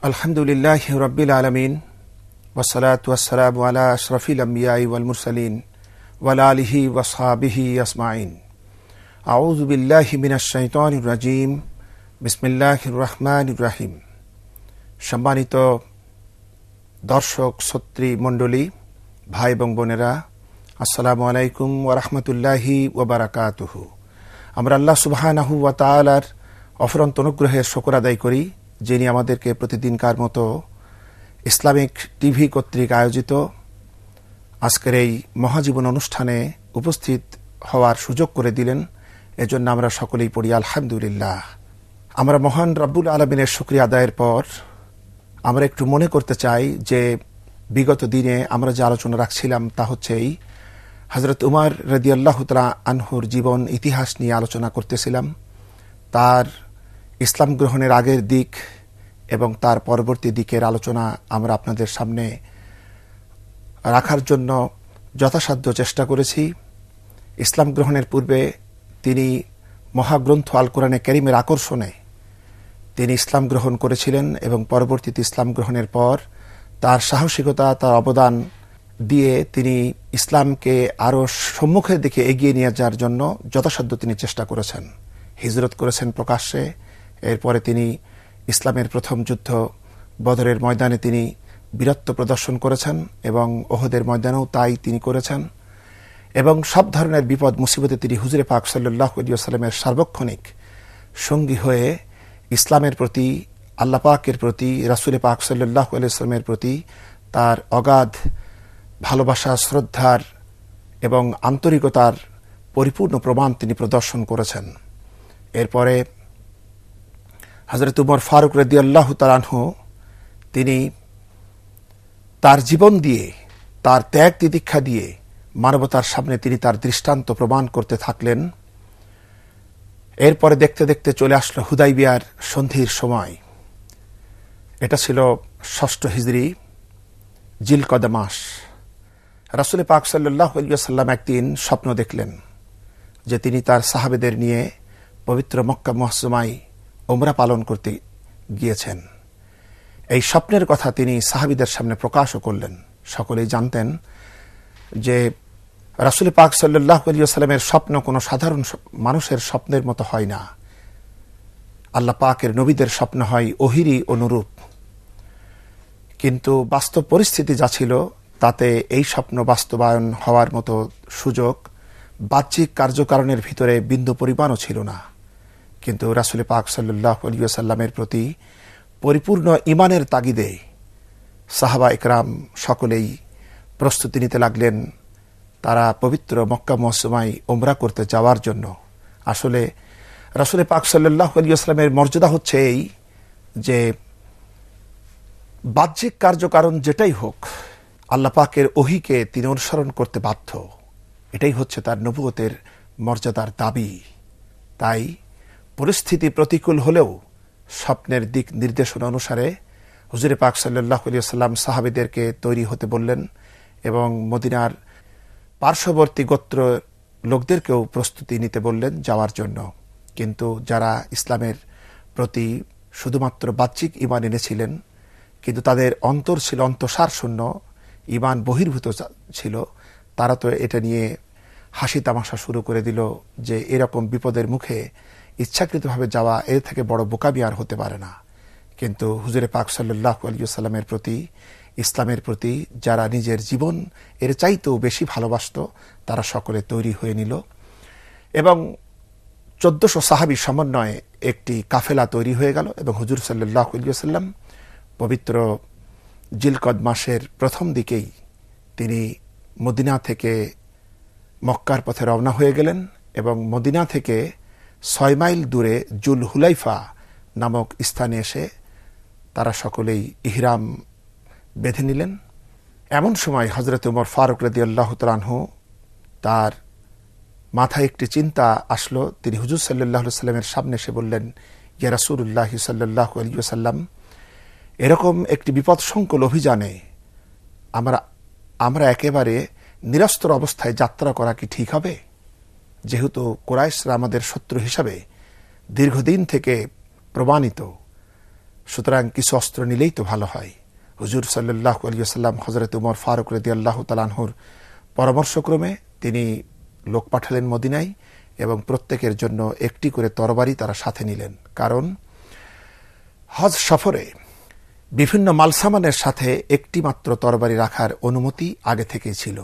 আলহামদুলিল্লাহি রাব্বিল আলামিন ওয়াসসালাতু ওয়াসসালামু আলা আশরাফিল আমবিয়াই ওয়াল মুরসালিন ওয়া আলা আলিহি ওয়া সাহবিহি আজমাইন। আউযু বিল্লাহি মিনাশ শাইতানির রাজিম। বিসমিল্লাহির রহমানির রহিম। সম্মানিত দর্শক শ্রোতৃ মণ্ডলী, ভাই এবং বোনেরা, আসসালামু আলাইকুম ওয়া রাহমাতুল্লাহি ওয়া বারাকাতুহু। আমরা আল্লাহ সুবহানাহু ওয়া তাআলার অফুরন্ত অনুগ্রহের শুকর আদায় করি, যিনি আমাদেরকে প্রতিদিনকার মতো ইসলামিক টিভি কর্তৃক আয়োজিত আজকের এই মহাজীবন অনুষ্ঠানে উপস্থিত হওয়ার সুযোগ করে দিলেন। এজন্য আমরা সকলেই পড়ি আলহামদুলিল্লাহ। আমরা মহান রব্বুল আলামিনের শুকরিয়া আদায়ের পর আমরা একটু মনে করতে চাই যে বিগত দিনে আমরা যে আলোচনা রাখছিলাম তা হচ্ছে এই হযরত উমর রাদিয়াল্লাহু তাআলা আনহুর জীবন ইতিহাস নিয়ে আলোচনা করতেছিলাম। তার ইসলাম গ্রহণের আগের দিক এবং তার পরবর্তী দিকের আলোচনা আমরা আপনাদের সামনে রাখার জন্য যথাসাধ্য চেষ্টা করেছি। ইসলাম গ্রহণের পূর্বে তিনি মহাগ্রন্থ আল কোরআনে কারীমের আকর্ষণে তিনি ইসলাম গ্রহণ করেছিলেন এবং পরবর্তীতে ইসলাম গ্রহণের পর তার সাহসিকতা, তার অবদান দিয়ে তিনি ইসলামকে আরও সম্মুখের দিকে এগিয়ে নিয়ে যাওয়ার জন্য যথাসাধ্য তিনি চেষ্টা করেছেন। হিজরত করেছেন প্রকাশ্যে। এরপরে তিনি ইসলামের প্রথম যুদ্ধ বদরের ময়দানে তিনি বীরত্ব প্রদর্শন করেছেন এবং ওহদের ময়দানেও তাই তিনি করেছেন। এবং সব ধরনের বিপদ মুসিবতে তিনি হুজুরে পাক সাল্লাল্লাহু আলাইহি ওয়াসাল্লামের সার্বক্ষণিক সঙ্গী হয়ে ইসলামের প্রতি, আল্লাহ পাকের প্রতি, রাসূল পাক সাল্লাল্লাহু আলাইহি ওয়াসাল্লামের প্রতি তার অগাধ ভালোবাসা, শ্রদ্ধার এবং আন্তরিকতার পরিপূর্ণ প্রমাণ তিনি প্রদর্শন করেছেন। এরপরে হযরত উমর ফারুক রাদিয়াল্লাহু তাআলা আনহু তিনি তার জীবন দিয়ে, তার ত্যাগ তিতিক্ষা দিয়ে মানবতার সামনে তিনি তার দৃষ্টান্ত প্রমাণ করতে থাকলেন। এরপরে দেখতে দেখতে চলে আসলো হুদাইবিয়ার সন্ধির সময়। এটা ছিল ৬ষ্ঠ হিজরি জিলকদা মাস। রাসূল পাক সাল্লাল্লাহু আলাইহি ওয়াসাল্লাম একদিন স্বপ্ন দেখলেন যে তিনি তার সাহাবেদের নিয়ে পবিত্র মক্কা মুআজ্জমায় উমরা পালন করতে গিয়েছেন। এই স্বপ্নের কথা তিনি সাহাবীদের সামনে প্রকাশও করলেন। সকলেই জানতেন যে রাসূল পাক সাল্লাল্লাহু আলাইহি ওয়াসাল্লামের স্বপ্ন কোনো সাধারণ মানুষের স্বপ্নের মতো হয় না। আল্লাহ পাকের নবীদের স্বপ্ন হয় ওহিরই অনুরূপ। কিন্তু বাস্তব পরিস্থিতি যা ছিল তাতে এই স্বপ্ন বাস্তবায়ন হওয়ার মতো সুযোগ বাহ্যিক কার্যকারণের ভিতরে বিন্দু পরিমাণও ছিল না। কিন্তু রাসূল পাক সাল্লাল্লাহু আলাইহি ওয়াসাল্লামের প্রতি পরিপূর্ণ ঈমানের তাগিদে সাহাবা ইকরাম সকলেই প্রস্তুতি নিতে লাগলেন তারা পবিত্র মক্কা মুআজ্জমায় উমরা করতে যাওয়ার জন্য। আসলে রাসূল পাক সাল্লাল্লাহু আলাইহি ওয়াসাল্লামের মর্যাদা হচ্ছে এই যে বাহ্যিক কার্যকারণ যেটাই হোক আল্লাহ পাকের ওহীকে তিনি অনুসরণ করতে বাধ্য। এটাই হচ্ছে তার নবুয়তের মর্যাদার দাবি। তাই পরিস্থিতি প্রতিকূল হলেও স্বপ্নের দিক নির্দেশনা অনুসারে হুজুরে পাক সাল্লাল্লাহু আলাইহি ওয়াসাল্লাম সাহাবীদেরকে তৈরি হতে বললেন এবং মদিনার পার্শ্ববর্তী গোত্র লোকদেরকেও প্রস্তুতি নিতে বললেন যাওয়ার জন্য। কিন্তু যারা ইসলামের প্রতি শুধুমাত্র বাহ্যিক ঈমান এনেছিলেন কিন্তু তাদের অন্তর ছিল অন্তঃসার শূন্য, ঈমান বহির্ভূত ছিল, তারা তো এটা নিয়ে হাসি তামাশা শুরু করে দিল যে এরকম বিপদের মুখে ইচ্ছাকৃতভাবে যাওয়া এর থেকে বড় বোকামি আর হতে পারে না। কিন্তু হুজুরে পাক সাল্লাল্লাহু আলাইহি ওয়াসাল্লামের প্রতি, ইসলামের প্রতি যারা নিজের জীবন এর চাইতেও বেশি ভালোবাসত তারা সকলে তৈরি হয়ে নিল এবং ১৪০০ সাহাবী সমন্বয়ে একটি কাফেলা তৈরি হয়ে গেল এবং হুজুর সাল্লাল্লাহু আলাইহি ওয়াসাল্লাম পবিত্র জিলকদ মাসের প্রথম দিকেই তিনি মদিনা থেকে মক্কার পথে রওনা হয়ে গেলেন এবং মদিনা থেকে ৬ মাইল দূরে জুল হুলাইফা নামক স্থানে এসে তারা সকলেই ইহরাম বেঁধে নিলেন। এমন সময় হযরত উমর ফারুক রাদিয়াল্লাহু তাআলা আনহু তার মাথায় একটি চিন্তা আসলো। তিনি হুজুর সাল্লাল্লাহু আলাইহি ওয়াসাল্লামের সামনে এসে বললেন, ইয়া রাসূলুল্লাহ সাল্লাল্লাহু আলাইহি ওয়াসাল্লাম, এরকম একটি বিপদসংকুল অভিযানে আমরা একেবারে নিরস্ত্র অবস্থায় যাত্রা করা কি ঠিক হবে? যেহেতু কুরাইশরা আমাদের শত্রু হিসাবে দীর্ঘদিন থেকে প্রমাণিত, সুতরাং কিছু অস্ত্র নিলেই তো ভালো হয়। হুজুর সাল্লাল্লাহু আলাইহি ওয়াসাল্লাম হযরত ওমর ফারুক রাদিয়াল্লাহু তাআলা আনহুর পরামর্শক্রমে তিনি লোক পাঠালেন মদিনায় এবং প্রত্যেকের জন্য একটি করে তরবারি তারা সাথে নিলেন। কারণ হজ সফরে বিভিন্ন মালসামানের সাথে একটি মাত্র তরবারি রাখার অনুমতি আগে থেকেই ছিল।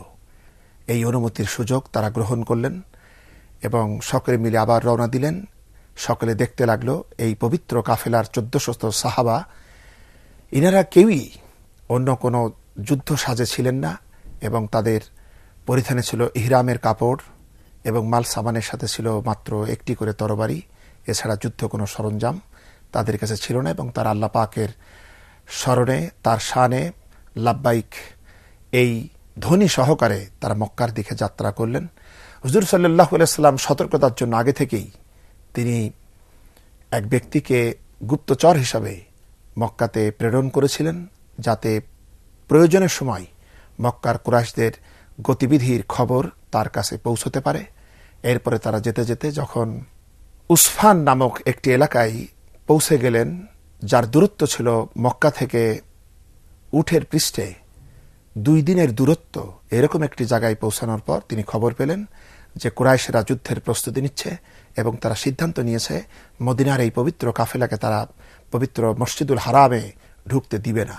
এই অনুমতির সুযোগ তারা গ্রহণ করলেন এবং সকলে মিলে আবার রওনা দিলেন। সকলে দেখতে লাগলো এই পবিত্র কাফেলার 1400 সাহাবা, ইনারা কেউই অন্য কোনো যুদ্ধ সাজে ছিলেন না এবং তাদের পরিধানে ছিল ইহরামের কাপড় এবং মাল সামানের সাথে ছিল মাত্র একটি করে তরবারি। এছাড়া যুদ্ধ কোনো সরঞ্জাম তাদের কাছে ছিল না এবং তারা আল্লাহ পাকের স্মরণে, তার শানে লাব্বাইক এই ধ্বনি সহকারে তারা মক্কার দিকে যাত্রা করলেন। হুজুর সাল্লাল্লাহু আলাইহি ওয়াসাল্লাম সতর্কতার জন্য আগে থেকেই তিনি এক ব্যক্তিকে গুপ্তচর হিসাবে মক্কাতে প্রেরণ করেছিলেন, যাতে প্রয়োজনের সময় মক্কার কুরাইশদের গতিবিধির খবর তার কাছে পৌঁছতে পারে। এরপরে তারা যেতে যেতে যখন উসফান নামক একটি এলাকায় পৌঁছে গেলেন, যার দূরত্ব ছিল মক্কা থেকে উটের পৃষ্ঠে 2 দিনের দূরত্ব, এরকম একটি জায়গায় পৌঁছানোর পর তিনি খবর পেলেন যে কুরাইশরা যুদ্ধের প্রস্তুতি নিচ্ছে এবং তারা সিদ্ধান্ত নিয়েছে মদিনার এই পবিত্র কাফেলাকে তারা পবিত্র মসজিদুল হারামে ঢুকতে দিবে না।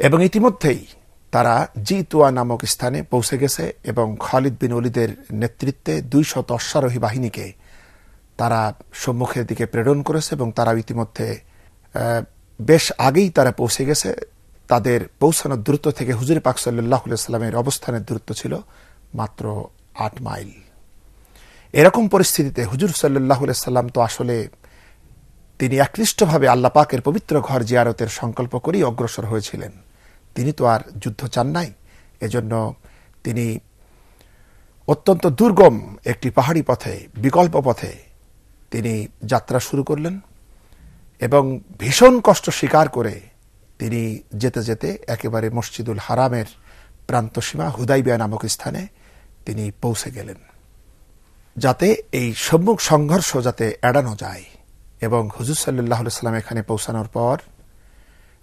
এবং ইতিমধ্যেই তারা জিতুয়া নামক স্থানে পৌঁছে গেছে এবং খালিদ বিন ওলীদের নেতৃত্বে 200 অশ্বারোহী বাহিনীকে তারা সম্মুখের দিকে প্রেরণ করেছে এবং তারা ইতিমধ্যে বেশ আগেই তারা পৌঁছে গেছে। তাদের পৌঁছানোর দূরত্ব থেকে হুজুর পাক সাল্লাল্লাহু আলাইহি ওয়াসাল্লামের অবস্থানের দূরত্ব ছিল মাত্র 8 মাইল। এরকম পরিস্থিতিতে হুজুর সাল্লাল্লাহু আলাইহি ওয়াসাল্লাম তো আসলে তিনি একনিষ্ঠভাবে আল্লাহ পাকের পবিত্র ঘর জিয়ারতের সংকল্প করেই অগ্রসর হয়েছিলেন। তিনি তো আর যুদ্ধ চান নাই। এজন্য তিনি অত্যন্ত দুর্গম একটি পাহাড়ি পথে, বিকল্প পথে তিনি যাত্রা শুরু করলেন এবং ভীষণ কষ্ট স্বীকার করে তিনি যেতে যেতে একেবারে মসজিদুল হারামের প্রান্তসীমা হুদাইবিয়া নামক স্থানে তিনি পৌঁছে গেলেন, যাতে এই সম্মুখ সংঘর্ষ যাতে এড়ানো যায়। এবং হুজুর সাল্লাল্লাহু আলাইহি ওয়াসাল্লাম এখানে পৌঁছানোর পর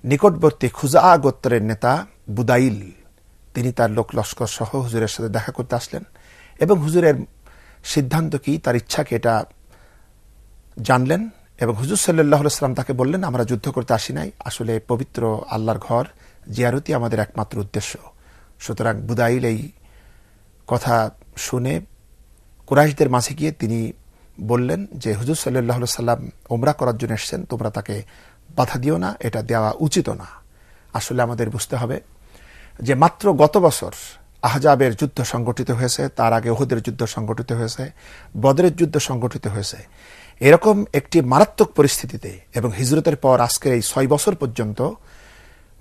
নিকটবর্তী খুজা গোত্রের নেতা বুদাইল তিনি তার লোক লস্কর সহ হুজুরের সাথে দেখা করতে আসলেন এবং হুজুরের সিদ্ধান্ত কি, তার ইচ্ছাকে এটা জানলেন এবং হুজুর সাল্লাল্লাহু আলাইহি ওয়াসাল্লাম তাকে বললেন, আমরা যুদ্ধ করতে আসি নাই, আসলে পবিত্র আল্লাহর ঘর জিয়ারতই আমাদের একমাত্র উদ্দেশ্য। সুতরাং বুদাইল এই কথা শুনে কুরাইশদের মাঝে গিয়ে তিনি বললেন যে হুজুর সাল্লাল্লাহু আলাইহি ওয়াসাল্লাম উমরা করার জন্য এসেছেন, তোমরা তাকে বাধা দিও না, এটা দেওয়া উচিত না। আসলে আমাদের বুঝতে হবে যে মাত্র গত বছর আহজাবের যুদ্ধ সংগঠিত হয়েছে, তার আগে উহুদের যুদ্ধ সংগঠিত হয়েছে, বদরের যুদ্ধ সংগঠিত হয়েছে। এরকম একটি মারাত্মক পরিস্থিতিতে এবং হিজরতের পর আজকের এই 6 বছর পর্যন্ত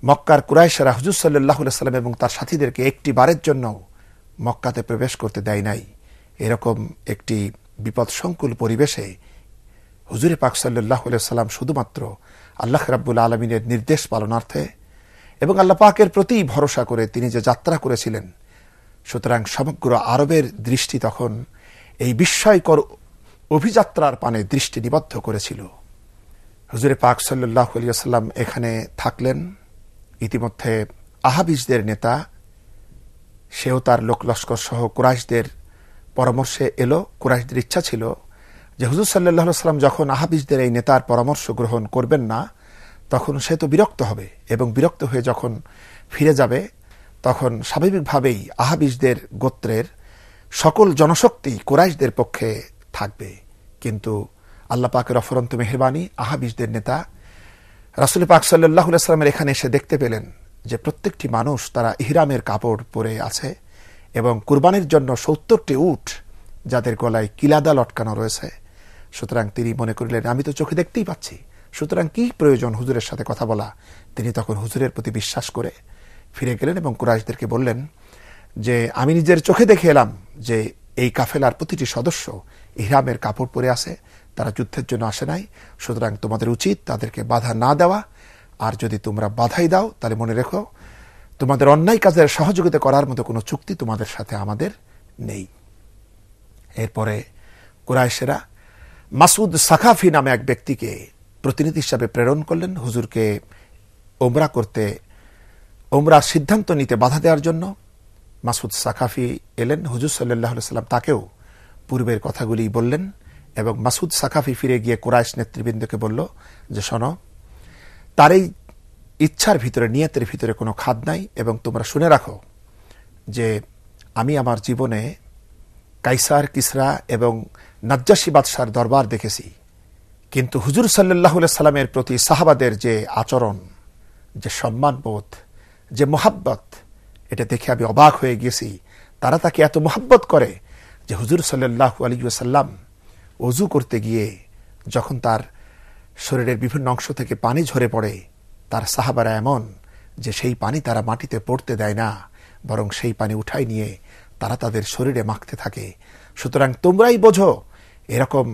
মক্কার কুরাইশরা হুজুর সাল্লাল্লাহু আলাইহি ওয়াসাল্লাম এবং তার সাথীদেরকে একটি বারের জন্য মক্কাতে প্রবেশ করতে দেয় নাই। এরকম একটি বিপদসংকুল পরিবেশে হুজুরে পাক সাল্লাল্লাহু আলাইহি ওয়াসাল্লাম শুধুমাত্র আল্লাহ রাব্বুল আলামিনের নির্দেশ পালনার্থে এবং আল্লাহ পাকের প্রতি ভরসা করে তিনি যে যাত্রা করেছিলেন, সুতরাং সমগ্র আরবের দৃষ্টি তখন এই বিস্ময়কর অভিযাত্রার পানে দৃষ্টি নিবদ্ধ করেছিল। হুজুরে পাক সাল্লাল্লাহু আলাইহি ওয়াসাল্লাম এখানে থাকলেন। ইতিমধ্যে আহাবিজদের নেতা সেও তার লোক লস্কর সহ কুরাইশদের পরামর্শে এলো। কুরাইশদের ইচ্ছা ছিল যে হুজুর সাল্লাল্লাহু আলাইহি ওয়াসাল্লাম যখন আহাবিজদের এই নেতার পরামর্শ গ্রহণ করবেন না, তখন সে তো বিরক্ত হবে এবং বিরক্ত হয়ে যখন ফিরে যাবে, তখন স্বাভাবিকভাবেই আহাবিজদের গোত্রের সকল জনশক্তি কুরাইশদের পক্ষে থাকবে। কিন্তু আল্লাহ পাকের অফুরন্ত মেহেরবানি, আহাবিজদের নেতা রাসূল পাক সাল্লাল্লাহু আলাইহি ওয়াসাল্লামের এখানে এসে দেখতে পেলেন যে প্রত্যেকটি মানুষ তারা ইহরামের কাপড় পরে আছে এবং কুরবানির জন্য 70টি উট যাদের গলায় কিলাদা লটকানো রয়েছে। সুতরাং তিনি মনে করিলেন, আমি তো চোখে দেখতেই পাচ্ছি, সুতরাং কি প্রয়োজন হুজুরের সাথে কথা বলা। তিনি তখন হুজুরের প্রতি বিশ্বাস করে ফিরে গেলেন এবং কুরাইশদেরকে বললেন যে আমি নিজের চোখে দেখে এলাম যে এই কাফেলার প্রতিটি সদস্য ইহরামের কাপড় পরে আছে, তারা যুদ্ধের জন্য আসে নাই। সুতরাং তোমাদের উচিত তাদেরকে বাধা না দেওয়া, আর যদি তোমরা বাধাই দাও তাহলে মনে রেখো তোমাদের অন্যায় কাজের সহযোগিতা করার মতো কোনো চুক্তি তোমাদের সাথে আমাদের নেই। এরপরে কুরাইশেরা মাসউদ সাকাফি নামে এক ব্যক্তিকে প্রতিনিধি হিসাবে প্রেরণ করলেন হুজুরকে ওমরা করতে, ওমরার সিদ্ধান্ত নিতে বাধা দেওয়ার জন্য। মাসুদ সাকাফি এলেন, হুজুর সাল্লাল্লাহু আলাইহি ওয়াসাল্লাম তাকেও পূর্বের কথাগুলি বললেন এবং মাসুদ সাকাফি ফিরে গিয়ে কুরাইশ নেতৃবৃন্দকে বলল যে শোনো, তার এই ইচ্ছার ভিতরে, নিয়তের ভিতরে কোনো খাদ নাই, এবং তোমরা শুনে রাখো যে আমি আমার জীবনে কাইসার, কিসরা এবং নাজ্জাশী বাদশার দরবার দেখেছি, কিন্তু হুজুর সাল্লাল্লাহু আলাইহি সাল্লামের প্রতি সাহাবাদের যে আচরণ, যে সম্মানবোধ, যে মোহাব্বত, এটা দেখে আমি অবাক হয়ে গেছি। তারা তাকে এত মোহাব্বত করে যে হুজুর সাল্লাল্লাহু আলাইহি ওয়াসাল্লাম ওযু করতে গিয়ে যখন তার শরীরের বিভিন্ন অংশ থেকে পানি ঝরে পড়ে, তার সাহাবারা এমন যে সেই পানি তারা মাটিতে পড়তে দেয় না, বরং সেই পানি উঠাই নিয়ে তারা তাদের শরীরে মাখতে থাকে। সুতরাং তোমরাই বোঝো এরকম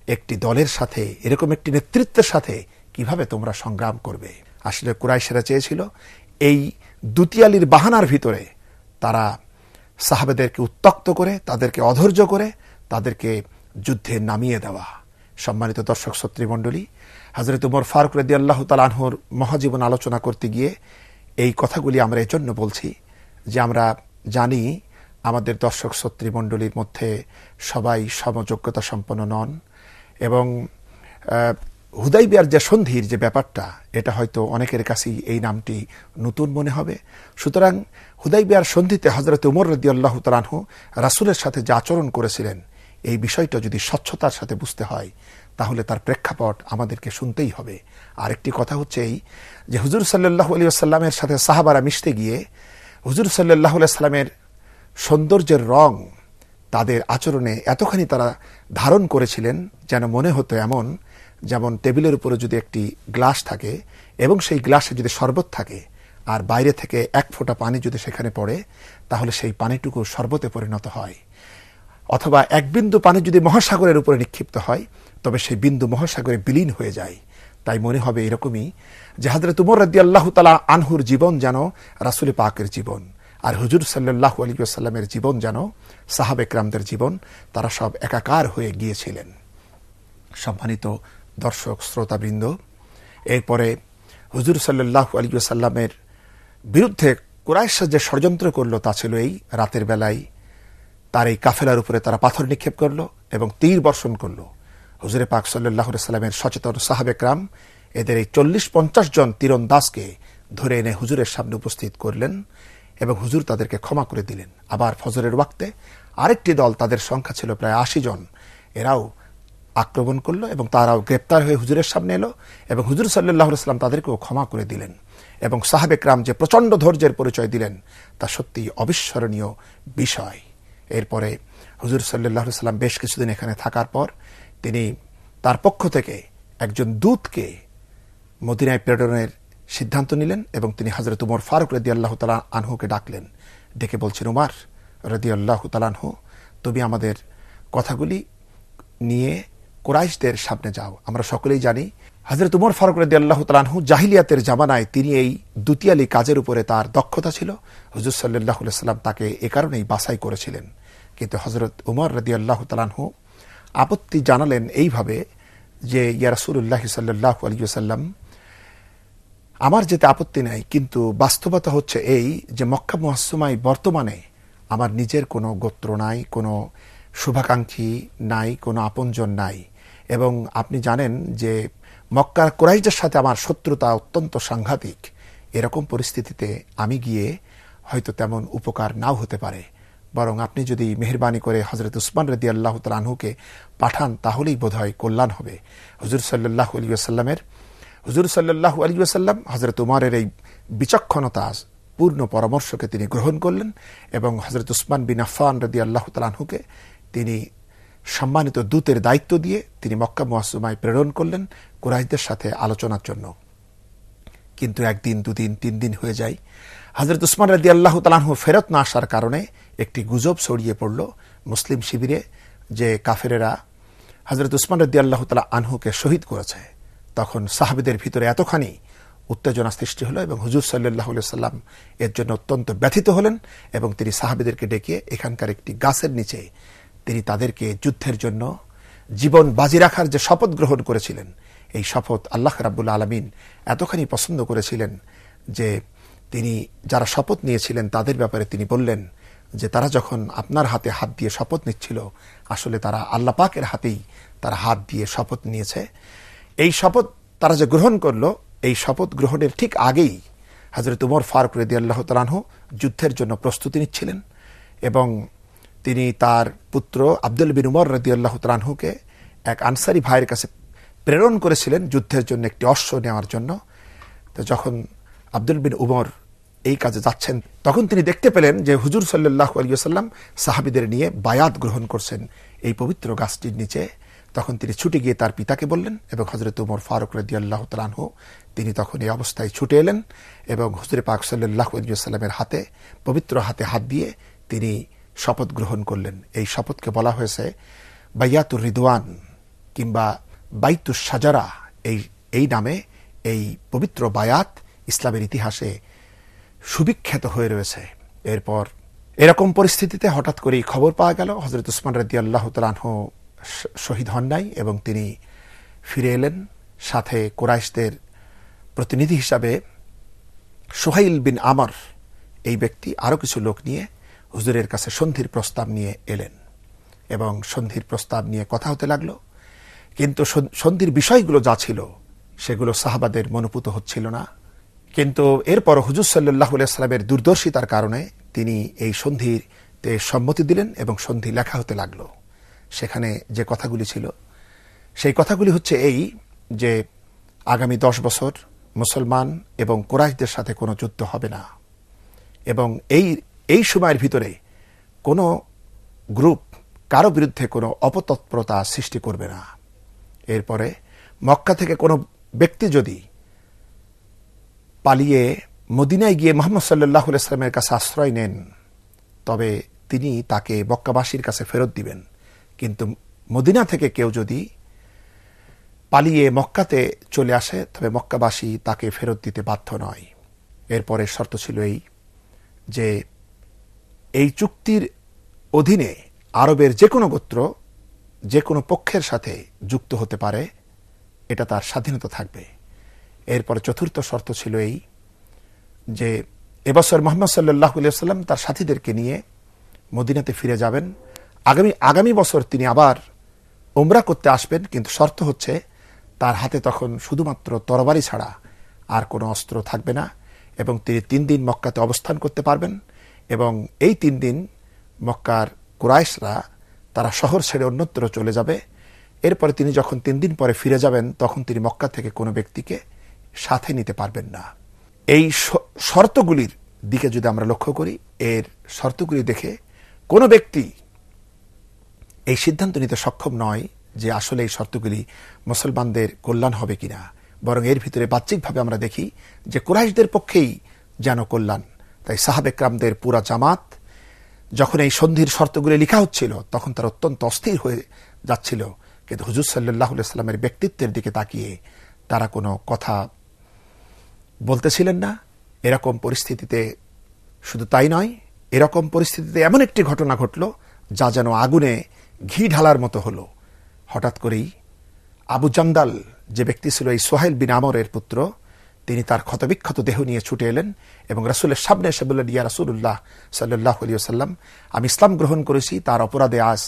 একটি দলের সাথে, এরকম একটি নেতৃত্বের সাথে কিভাবে তোমরা সংগ্রাম করবে। আসলে কুরাইশেরা চেয়েছিল এই দুতিয়ালির বাহানার ভিতরে তারা সাহাবাদেরকে উত্ত্যক্ত করে, তাদেরকে অধৈর্য করে, তাদেরকে যুদ্ধে নামিয়ে দেওয়া। সম্মানিত দর্শক শ্রোতৃমণ্ডলী, হযরত উমর ফারুক রাদিয়াল্লাহু তাআলা আনহুর মহাজীবন আলোচনা করতে গিয়ে এই কথাগুলি আমরা এজন্য বলছি যে আমরা জানি আমাদের দর্শক শ্রোতৃমণ্ডলীর মধ্যে সবাই সমযোগ্যতা সম্পন্ন নন, এবং হুদাইবিয়ার যে সন্ধির যে ব্যাপারটা, এটা হয়তো অনেকের কাছেই এই নামটি নতুন মনে হবে। সুতরাং হুদাইবিয়ার সন্ধিতে হযরত উমর রাদিয়াল্লাহু তাআলা আনহু রাসূলের সাথে যে আচরণ করেছিলেন, এই বিষয়টা যদি স্বচ্ছতার সাথে বুঝতে হয় তাহলে তার প্রেক্ষাপট আমাদেরকে শুনতেই হবে। আরেকটি কথা হচ্ছে এই যে হুজুর সাল্লাল্লাহু আলাইহি ওয়াসাল্লামের সাথে সাহাবারা মিশতে গিয়ে হুজুর সাল্লাল্লাহু আলাইহি ওয়াসাল্লামের সৌন্দর্যের রং তাদের আচরণে এতখানি তারা ধারণ করেছিলেন যেন মনে হতো এমন, যেমন টেবিলের উপরে যদি একটি গ্লাস থাকে এবং সেই গ্লাসে যদি শরবত থাকে আর বাইরে থেকে এক ফোঁটা পানি যদি সেখানে পড়ে, তাহলে সেই পানিটুকু শরবতে পরিণত হয়। অথবা এক বিন্দু পানি যদি মহাসাগরের উপরে নিক্ষিপ্ত হয়, তবে সেই বিন্দু মহাসাগরে বিলীন হয়ে যায়। তাই মনে হবে এরকমই যে হযরত উমর রাদিয়াল্লাহু তাআলা আনহুর জীবন যেন রাসূল পাকের জীবন, আর হুজুর সাল্লাল্লাহু আলাইহি ওয়াসাল্লামের জীবন যেন সাহাবে কেরামদের জীবন, তারা সব একাকার হয়ে গিয়েছিলেন। সম্মানিত দর্শক শ্রোতাবৃন্দ, এরপরে হুজুর সাল্লাল্লাহু আলাইহি ওয়াসাল্লামের বিরুদ্ধে কুরাইশ যে ষড়যন্ত্র করলো তা ছিল এই, রাতের বেলায় তার এই কাফেলার উপরে তারা পাথর নিক্ষেপ করলো এবং তীর বর্ষণ করলো। হুজুরে পাক সাল্লাল্লাহু আলাইহি ওয়াসাল্লামের সচেতন সাহাবে কেরাম এদের এই 40-50 জন তীরন্দাজকে ধরে এনে হুজুরের সামনে উপস্থিত করলেন এবং হুজুর তাদেরকে ক্ষমা করে দিলেন। আবার ফজরের ওয়াক্তে আরেকটি দল, তাদের সংখ্যা ছিল প্রায় 80 জন, এরাও আক্রমণ করলো এবং তারাও গ্রেপ্তার হয়ে হুজুরের সামনে এলো এবং হুজুর সাল্লাল্লাহু আলাইহি ওয়াসাল্লাম তাদেরকেও ক্ষমা করে দিলেন। এবং সাহাবে কেরাম যে প্রচণ্ড ধৈর্যের পরিচয় দিলেন তা সত্যি অবিস্মরণীয় বিষয়। এরপরে হুজুর সাল্লাল্লাহু আলাইহি ওয়াসাল্লাম বেশ কিছুদিন এখানে থাকার পর তিনি তার পক্ষ থেকে একজন দূতকে মদিনায় প্রেরণের সিদ্ধান্ত নিলেন এবং তিনি হযরত উমর ফারুক রাদিয়াল্লাহু তাআলা আনহুকে ডাকলেন, ডেকে বলছেন, উমর রাদিয়াল্লাহু তাআলা আনহু, তুমি আমাদের কথাগুলি নিয়ে কুরাইশদের সামনে যাও। আমরা সকলেই জানি হযরত উমর ফারুক রাদিয়াল্লাহু তাআলা আনহু জাহিলিয়াতের জামানায় তিনি এই দুতিয়ালি কাজের উপরে তার দক্ষতা ছিল। হুজুর সাল্লাল্লাহু আলাইহি ওয়াসাল্লাম তাকে এ কারণেই বাছাই করেছিলেন। কিন্তু হযরত উমর রাদিয়াল্লাহু তাআলা আনহু আপত্তি জানালেন এইভাবে যে, ইয়া রাসূলুল্লাহ সাল্লাল্লাহু আলাইহি ওয়াসাল্লাম, আমার যেতে আপত্তি নাই, কিন্তু বাস্তবতা হচ্ছে এই যে মক্কা মুআজ্জমায় বর্তমানে আমার নিজের কোনো গোত্র নাই, কোনো শুভাকাঙ্ক্ষী নাই, কোনো আপনজন নাই, এবং আপনি জানেন যে মক্কার কুরাইশদের সাথে আমার শত্রুতা অত্যন্ত সাংঘাতিক। এরকম পরিস্থিতিতে আমি গিয়ে হয়তো তেমন উপকার নাও হতে পারে, বরং আপনি যদি মেহেরবানি করে হযরত উসমান রাদিয়াল্লাহু তাআলা আনহুকে পাঠান তাহলেই বোধহয় কল্যাণ হবে। হুজুর সাল্লাল্লাহু আলাইহি ওয়াসাল্লাম হযরত উমরের এই বিচক্ষণতা পূর্ণ পরামর্শকে তিনি গ্রহণ করলেন এবং হযরত উসমান বিন আফফান রাদিয়াল্লাহু তাআলা আনহুকে তিনি সম্মানিত দূতের দায়িত্ব দিয়ে তিনি মক্কা মুআজ্জমায় প্রেরণ করলেন কুরাইশদের সাথে আলোচনার জন্য। কিন্তু একদিন, দুদিন, 3 দিন হয়ে যায়। হযরত উসমান রাদিয়াল্লাহু তাআলা আনহু ফেরত না আসার কারণে একটি গুজব ছড়িয়ে পড়ল মুসলিম শিবিরে যে কাফেরেরা হযরত উসমান রাদিয়াল্লাহু তাআলা আনহুকে শহীদ করেছে। তখন সাহাবীদের ভিতরে এতখানি উত্তেজনা সৃষ্টি হলো এবং হুজুর সাল্লাল্লাহু আলাইহি ওয়াসাল্লাম এর জন্য অত্যন্ত ব্যথিত হলেন এবং তিনি সাহাবীদেরকে ডেকে এখানকার একটি গাছের নিচে তিনি তাদেরকে যুদ্ধের জন্য জীবন বাজি রাখার যে শপথ গ্রহণ করেছিলেন এই শপথ আল্লাহ রাব্বুল আলামিন এতখানি পছন্দ করেছিলেন যে তিনি যারা শপথ নিয়েছিলেন তাদের ব্যাপারে তিনি বললেন যে তারা যখন আপনার হাতে হাত দিয়ে শপথ নিচ্ছিল আসলে তারা আল্লাহ পাকের হাতেই তারা হাত দিয়ে শপথ নিয়েছে। এই শপথ তারা যে গ্রহণ করলো, এই শপথ গ্রহণের ঠিক আগেই হযরত উমর ফারুক রাদিয়াল্লাহু তাআলা আনহু যুদ্ধের জন্য প্রস্তুতি নিচ্ছিলেন এবং তিনি তার পুত্র আব্দুল বিন উমর রাদিয়াল্লাহু তাআলা আনহুকে এক আনসারী ভাইয়ের কাছে প্রেরণ করেছিলেন যুদ্ধের জন্য একটি অশ্ব নেওয়ার জন্য। তো যখন আব্দুল বিন উমর এই কাজে যাচ্ছেন তখন তিনি দেখতে পেলেন যে হুজুর সাল্লাল্লাহু আলাইহি ওয়াসাল্লাম সাহাবীদের নিয়ে বায়াত গ্রহণ করছেন এই পবিত্র গাছটির নিচে। তখন তিনি ছুটে গিয়ে তার পিতাকে বললেন এবং হযরত উমর ফারুক রাদিয়াল্লাহু তাআলা আনহু তিনি তখন এই অবস্থায় ছুটে এলেন এবং হুজুর পাক সাল্লাল্লাহু আলাইহি ওয়াসাল্লামের হাতে পবিত্র হাতে হাত দিয়ে তিনি শপথ গ্রহণ করলেন। এই শপথকে বলা হয়েছে বাইয়াতুর রিদওয়ান কিংবা বাইতুস শাজারা, এই নামে এই পবিত্র বায়াত ইসলামের ইতিহাসে সুবিখ্যাত হয়ে রয়েছে। এরপর এরকম পরিস্থিতিতে হঠাৎ করেই খবর পাওয়া গেল হযরত উসমান রাদিয়াল্লাহু তাআলা আনহু শহীদ হন নাই এবং তিনি ফিরে এলেন। সাথে কুরাইশদের প্রতিনিধি হিসাবে সুহাইল বিন আমর এই ব্যক্তি আরও কিছু লোক নিয়ে হুজুরের কাছে সন্ধির প্রস্তাব নিয়ে এলেন এবং সন্ধির প্রস্তাব নিয়ে কথা হতে লাগলো। কিন্তু সন্ধির বিষয়গুলো যা ছিল সেগুলো সাহাবাদের মনোপুত হচ্ছিল না। কিন্তু এরপর হুজুর সাল্লাল্লাহু আলাইহি ওয়াসাল্লামের দূরদর্শিতার কারণে তিনি এই সন্ধিতে সম্মতি দিলেন এবং সন্ধি লেখা হতে লাগলো। সেখানে যে কথাগুলি ছিল সেই কথাগুলি হচ্ছে এই যে আগামী 10 বছর মুসলমান এবং কুরাইশদের সাথে কোনো যুদ্ধ হবে না এবং এই সময়ের ভিতরে কোনো গ্রুপ কারো বিরুদ্ধে কোনো অপতৎপরতা সৃষ্টি করবে না। এরপরে মক্কা থেকে কোনো ব্যক্তি যদি পালিয়ে মদিনায় গিয়ে মুহাম্মদ সাল্লাল্লাহু আলাইহি ওয়াসাল্লামের কাছে আশ্রয় নেন তবে তিনি তাকে মক্কাবাসীর কাছে ফেরত দিবেন, কিন্তু মদিনা থেকে কেউ যদি পালিয়ে মক্কাতে চলে আসে তবে মক্কাবাসী তাকে ফেরত দিতে বাধ্য নয়। এরপরে শর্ত ছিল এই যে এই চুক্তির অধীনে আরবের যে কোনো গোত্র যে কোনো পক্ষের সাথে যুক্ত হতে পারে, এটা তার স্বাধীনতা থাকবে। এরপরে চতুর্থ শর্ত ছিল এই যে এবছর মুহাম্মদ সাল্লাল্লাহু আলাইহি ওয়াসাল্লাম তার সাথীদেরকে নিয়ে মদিনাতে ফিরে যাবেন। আগামী বছর তিনি আবার উমরা করতে আসবেন, কিন্তু শর্ত হচ্ছে তার হাতে তখন শুধুমাত্র তরবারি ছাড়া আর কোনো অস্ত্র থাকবে না এবং তিনি 3 দিন মক্কাতে অবস্থান করতে পারবেন এবং এই 3 দিন মক্কার কুরাইশরা তারা শহর ছেড়ে অন্যত্র চলে যাবে। এরপরে তিনি যখন 3 দিন পরে ফিরে যাবেন তখন তিনি মক্কা থেকে কোনো ব্যক্তিকে সাথে নিতে পারবেন না। এই শর্তগুলির দিকে যদি আমরা লক্ষ্য করি, এর শর্তগুলি দেখে কোনো ব্যক্তি এই সিদ্ধান্ত নিতে সক্ষম নয় যে আসলে এই শর্তগুলি মুসলমানদের কল্যাণ হবে কিনা, বরং এর ভিতরে বাহ্যিকভাবে আমরা দেখি যে কুরাইশদের পক্ষেই যেন কল্যাণ। তাই সাহাবে কেরামদের পুরা জামাত যখন এই সন্ধির শর্তগুলি লেখা হচ্ছিল তখন তারা অত্যন্ত অস্থির হয়ে যাচ্ছিল, কিন্তু হুজুর সাল্লাল্লাহু আলাইহি ওয়াসাল্লামের ব্যক্তিত্বের দিকে তাকিয়ে তারা কোনো কথা বলতেছিলেন না। এরকম পরিস্থিতিতে শুধু তাই নয়, এরকম পরিস্থিতিতে এমন একটি ঘটনা ঘটল যা যেন আগুনে ঘি ঢালার মতো হলো। হঠাৎ করেই আবু জান্দাল যে ব্যক্তি ছিল এই সুহাইল বিন আমরের পুত্র, তিনি তার ক্ষতবিক্ষত দেহ নিয়ে ছুটে এলেন এবং রাসূলের সামনে এসে বললেন, ইয়া রাসূলুল্লাহ সাল্লাল্লাহু আলাইহি ওয়াসাল্লাম, আমি ইসলাম গ্রহণ করেছি, তার অপরাধে আজ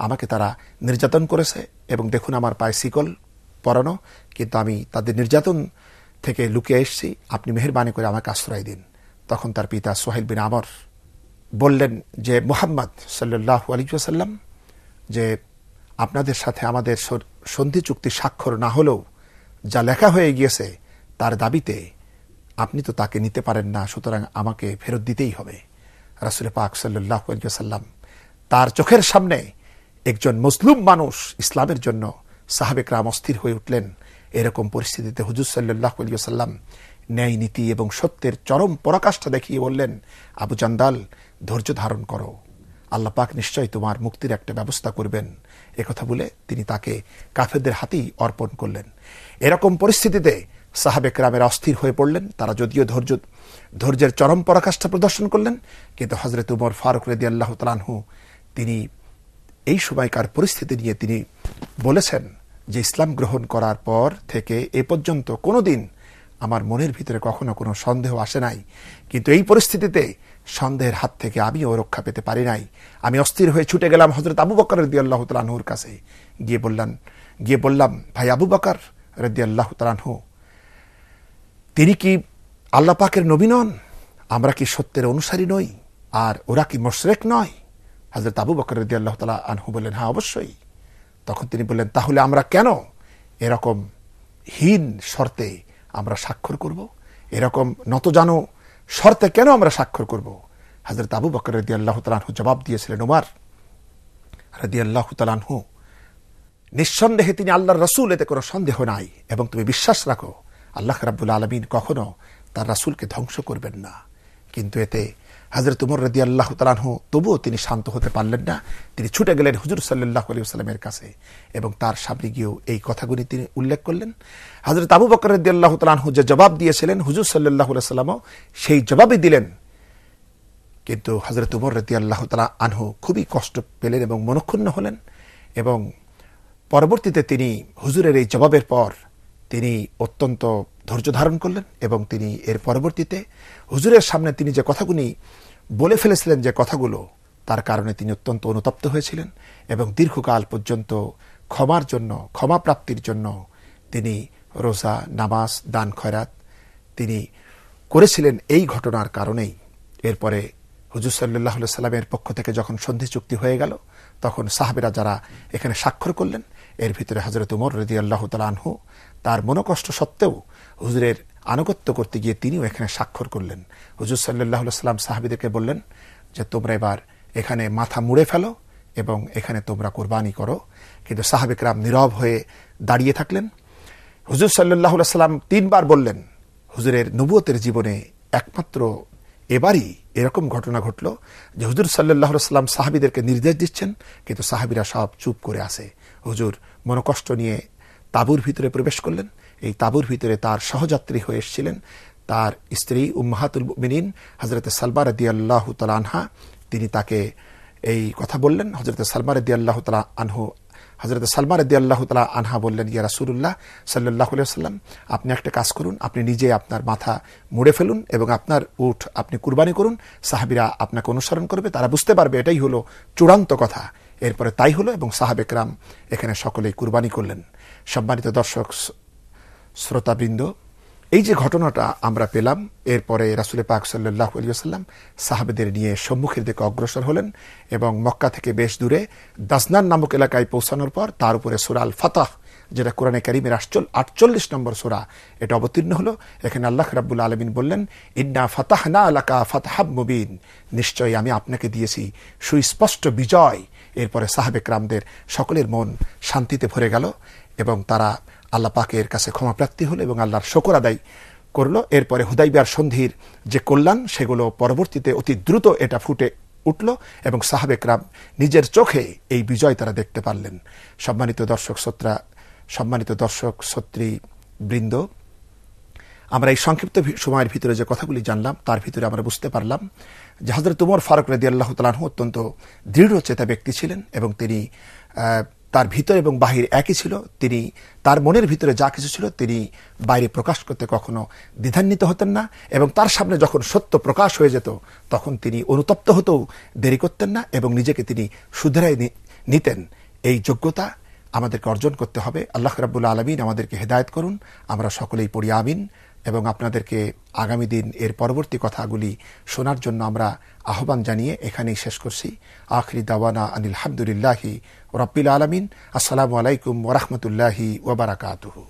আমাকে তারা নির্যাতন করেছে এবং দেখুন আমার পায়ে শিকল পরানো, কিন্তু আমি তাদের নির্যাতন থেকে লুকিয়ে এসেছি, আপনি মেহেরবানি করে আমাকে আশ্রয় দিন। তখন তার পিতা সুহাইল বিন আমর বললেন যে মুহাম্মদ সাল্লাল্লাহু আলাইহি ওয়াসাল্লাম, যে আপনাদের সাথে আমাদের সন্ধি চুক্তি স্বাক্ষর না হলেও যা লেখা হয়ে গিয়েছে তার দাবিতে আপনি তো তাকে নিতে পারেন না, সুতরাং আমাকে ফেরত দিতেই হবে। রাসূল পাক সাল্লাল্লাহু আলাইহি ওয়াসাল্লাম তার চোখের সামনে একজন মুসলিম মানুষ ইসলামের জন্য সাহাবে কেরাম অস্থির হয়ে উঠলেন। এরকম পরিস্থিতিতে হুজুর সাল্লাল্লাহু আলাইহি ওয়াসাল্লাম ন্যায় নীতি এবং সত্যের চরম পরাকাষ্ঠা দেখিয়ে বললেন, আবু জান্দাল, ধৈর্য ধারণ করো, আল্লাহ পাক নিশ্চয়ই তোমার মুক্তির একটা ব্যবস্থা করবেন। একথা বলে তিনি তাকে কাফেরদের হাতেই অর্পণ করলেন। এরকম পরিস্থিতিতে সাহাবে কেরামেরা অস্থির হয়ে পড়লেন। তারা যদিও ধৈর্যের চরম পরাকাষ্ঠা প্রদর্শন করলেন, কিন্তু হযরত উমর ফারুক রাদিয়াল্লাহু তাআলা আনহু তিনি এই সময়কার পরিস্থিতি নিয়ে তিনি বলেছেন যে ইসলাম গ্রহণ করার পর থেকে এ পর্যন্ত কোনোদিন আমার মনের ভিতরে কখনো কোনো সন্দেহ আসে নাই, কিন্তু এই পরিস্থিতিতে সন্দেহের হাত থেকে আমিও রক্ষা পেতে পারি নাই। আমি অস্থির হয়ে ছুটে গেলাম হযরত আবু বকর রাদিয়াল্লাহু তাআলা আনহুর কাছে। গিয়ে বললাম, ভাই আবু বকর রাদিয়াল্লাহু তাআলা আনহু, তিনি কি আল্লাহ পাকের নবী নন? আমরা কি সত্যের অনুসারী নই? আর ওরা কি মুশরিক নয়? হযরত আবু বকর রাদিয়াল্লাহু তাআলা আনহু বললেন, হ্যাঁ অবশ্যই। তখন তিনি বললেন, তাহলে আমরা কেন এরকম হীন শর্তে আমরা স্বাক্ষর করব? এরকম নতজানু শর্তে কেন আমরা স্বাক্ষর করব? হযরত আবু বকর রাদিয়াল্লাহু তাআলা আনহু জবাব দিয়েছিলেন, ওমর রাদিয়াল্লাহু তাআলা আনহু, নিঃসন্দেহে তিনি আল্লাহর রাসূল, এতে কোনো সন্দেহ নাই, এবং তুমি বিশ্বাস রাখো আল্লাহ রাব্বুল আলামিন কখনো তার রাসূলকে ধ্বংস করবেন না। কিন্তু এতে হযরত উমর রাদিয়াল্লাহু তাআলা আনহু তবুও তিনি শান্ত হতে পারলেন না। তিনি ছুটে গেলেন হুজুর সাল্লাল্লাহু আলাইহি ওয়াসাল্লামের কাছে এবং তার সামনে গিয়েও এই কথাগুলি তিনি উল্লেখ করলেন। হযরত আবু বকর রাদিয়াল্লাহু তাআলা আনহু যে জবাব দিয়েছিলেন, হুজুর সাল্লাল্লাহু আলাইহি ওয়াসাল্লামও সেই জবাবই দিলেন। কিন্তু হযরত উমর রাদিয়াল্লাহু তাআলা আনহু খুবই কষ্ট পেলেন এবং মনক্ষুণ্ণ হলেন, এবং পরবর্তীতে তিনি হুজুরের এই জবাবের পর তিনি অত্যন্ত ধৈর্য ধারণ করলেন, এবং তিনি এর পরবর্তীতে হুজুরের সামনে তিনি যে কথাগুলি বলে ফেলেছিলেন, যে কথাগুলো, তার কারণে তিনি অত্যন্ত অনুতপ্ত হয়েছিলেন এবং দীর্ঘকাল পর্যন্ত ক্ষমার জন্য, ক্ষমা প্রাপ্তির জন্য তিনি রোজা, নামাজ, দান খয়রাত তিনি করেছিলেন এই ঘটনার কারণেই। এরপরে হুজুর সাল্লাল্লাহু আলাইহি সাল্লামের পক্ষ থেকে যখন সন্ধি চুক্তি হয়ে গেল, তখন সাহাবেরা যারা এখানে স্বাক্ষর করলেন, এর ভিতরে হযরত উমর রাদিয়াল্লাহু তাআলা আনহু তার মনোকষ্ট সত্ত্বেও হুজুরের আনুগত্য করতে গিয়ে তিনিও এখানে স্বাক্ষর করলেন। হুজুর সাল্লাল্লাহু আলাইহি সাল্লাম সাহাবীদেরকে বললেন যে তোমরা এবার এখানে মাথা মুড়ে ফেলো এবং এখানে তোমরা কুরবানি করো। কিন্তু সাহাবে কেরাম নীরব হয়ে দাঁড়িয়ে থাকলেন। হুজুর সাল্লাল্লাহু আলাইহি সাল্লাম তিনবার বললেন। হুজুরের নবুয়তের জীবনে একমাত্র এবারই এরকম ঘটনা ঘটল যে হুজুর সাল্লাল্লাহু আলাইহি সাল্লাম সাহাবীদেরকে নির্দেশ দিচ্ছেন, কিন্তু সাহাবীরা সব চুপ করে আছে। হুজুর মনোকষ্ট নিয়ে তাঁবুর ভিতরে প্রবেশ করলেন। এই তাঁবুর ভিতরে তার সহযাত্রী হয়ে এসেছিলেন তার স্ত্রী উম্মাহাতুল মুমিনিন হযরত সালমা রাদিয়াল্লাহু তাআলা আনহা। তিনি তাকে এই কথা বললেন। হযরত সালমা রাদিয়াল্লাহু তাআলা আনহু, হযরত সালমা রাদিয়াল্লাহু তাআলা আনহা বললেন, ইয়া রাসূলুল্লাহ সাল্লাল্লাহু আলাইহি ওয়াসাল্লাম, আপনি একটা কাজ করুন, আপনি নিজে আপনার মাথা মুড়ে ফেলুন এবং আপনার উট আপনি কুরবানি করুন। সাহাবীরা আপনাকে অনুসরণ করবে, তারা বুঝতে পারবে এটাই হলো চূড়ান্ত কথা। এরপরে তাই হলো এবং সাহাবে কেরাম এখানে সকলেই কুরবানি করলেন। সম্মানিত দর্শক শ্রোতাবৃন্দ, এই যে ঘটনাটা আমরা পেলাম, এরপরে রাসূল পাক সাল্লাল্লাহু আলাইহি ওয়াসাল্লাম সাহাবেদের নিয়ে সম্মুখের দিকে অগ্রসর হলেন এবং মক্কা থেকে বেশ দূরে দাসনান নামক এলাকায় পৌঁছানোর পর তার উপরে সূরা আল ফাতহ, যেটা কোরআনে কারীমের 48 নম্বর সূরা, এটা অবতীর্ণ হলো। এখানে আল্লাহ রাব্বুল আলামিন বললেন, ইন্না ফাতাহনা লাকা ফাতহাম মুবিন, নিশ্চয়ই আমি আপনাকে দিয়েছি সুস্পষ্ট বিজয়। এরপরে সাহাবে কেরামদের সকলের মন শান্তিতে ভরে গেল এবং তারা আল্লাহ পাকের কাছে ক্ষমা প্রার্থী হলো এবং আল্লাহর শুকর আদায় করলো। এরপরে হুদাইবিয়ার সন্ধির যে কল্যাণ, সেগুলো পরবর্তীতে অতি দ্রুত এটা ফুটে উঠল এবং সাহাবে কেরাম নিজের চোখে এই বিজয় তারা দেখতে পারলেন। সম্মানিত দর্শক শ্রোতৃ বৃন্দ, আমরা এই সংক্ষিপ্ত সময়ের ভিতরে যে কথাগুলি জানলাম, তার ভিতরে আমরা বুঝতে পারলাম যে হযরত উমর ফারুক রাদিয়াল্লাহু তাআলা আনহু অত্যন্ত দৃঢ়চেতা ব্যক্তি ছিলেন এবং তিনি তার ভিতর এবং বাহির একই ছিল। তিনি তার মনের ভিতরে যা কিছু ছিল তিনি বাইরে প্রকাশ করতে কখনো দ্বিধান্বিত হতেন না, এবং তার সামনে যখন সত্য প্রকাশ হয়ে যেত তখন তিনি অনুতপ্ত হতেও দেরি করতেন না এবং নিজেকে তিনি শুধরাই নিতেন। এই যোগ্যতা আমাদেরকে অর্জন করতে হবে। আল্লাহ রাব্বুল আলামিন আমাদেরকে হেদায়েত করুন। আমরা সকলেই পড়ি আমিন। এবং আপনাদেরকে আগামী দিন এর পরবর্তী কথাগুলি শোনার জন্য আমরা আহ্বান জানিয়ে এখানেই শেষ করছি। আখিরি দাওয়ানা আনিল হামদুলিল্লাহি রাব্বিল আলামিন। আসসালামু আলাইকুম ওয়া রাহমাতুল্লাহি ওয়া বারাকাতুহু।